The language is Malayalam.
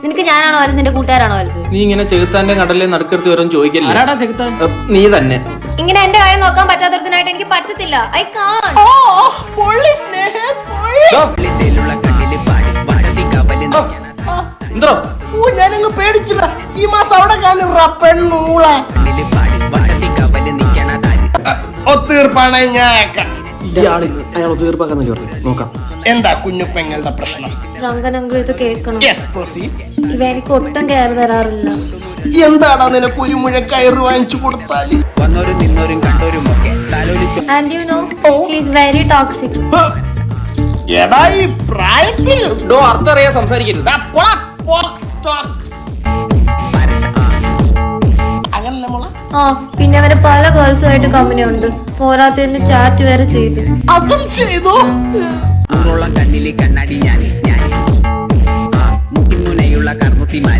നിനക്ക് ഞാനാണോ വലുത് നിന്റെ കൂട്ടുകാരാണോ വലുത്? നീ ഇങ്ങനെ ചെകുത്താന്റെ കടലിൽ നടുക്കരുത്ത് വരും ചോദിക്കില്ല. നീ തന്നെ ഇങ്ങനെ എന്റെ കാര്യം നോക്കാൻ പറ്റാത്തതിനായിട്ട് എനിക്ക് പറ്റത്തില്ല. ഐ കാൺ. എന്തോ ഞാനങ്ങ് പേടിച്ചില്ല. ഈ മാസം അവിടെ ഒത്തീർപ്പാണ് ഞാൻ. അയാൾ തീർപ്പാക്കാന്നല്ലേ പറഞ്ഞു. നോക്കാം എന്താ കുഞ്ഞുപ്പെങ്ങളുടെ പ്രശ്നം? രംഗനങ്ങൾ ഇത് കേൾക്കണം. ഇവ എനിക്ക് ഒട്ടും കയറി തരാറില്ല. എന്താടാ നിനക്ക് ഒരു മുഴ കയറ് വാങ്ങിച്ചു കൊടുത്താല്? And you know, he is very toxic. എടാ ഈ പ്രായത്തിൽ അർത്ഥം അറിയാൻ സംസാരിക്കരുത്. അങ്ങനെ മോളെ ആ പിന്നെ അവന് പല ഗേൾസുമായിട്ട് കമ്പനി ഉണ്ട്. പോരാത്തതിന് ചാറ്റ് വരെ ചെയ്തു. അതും ചെയ്തു. കണ്ണിലെ കണ്ണാടി ഞാൻ മുക്കിൻ മുനയുള്ള കർമുത്തിമാര്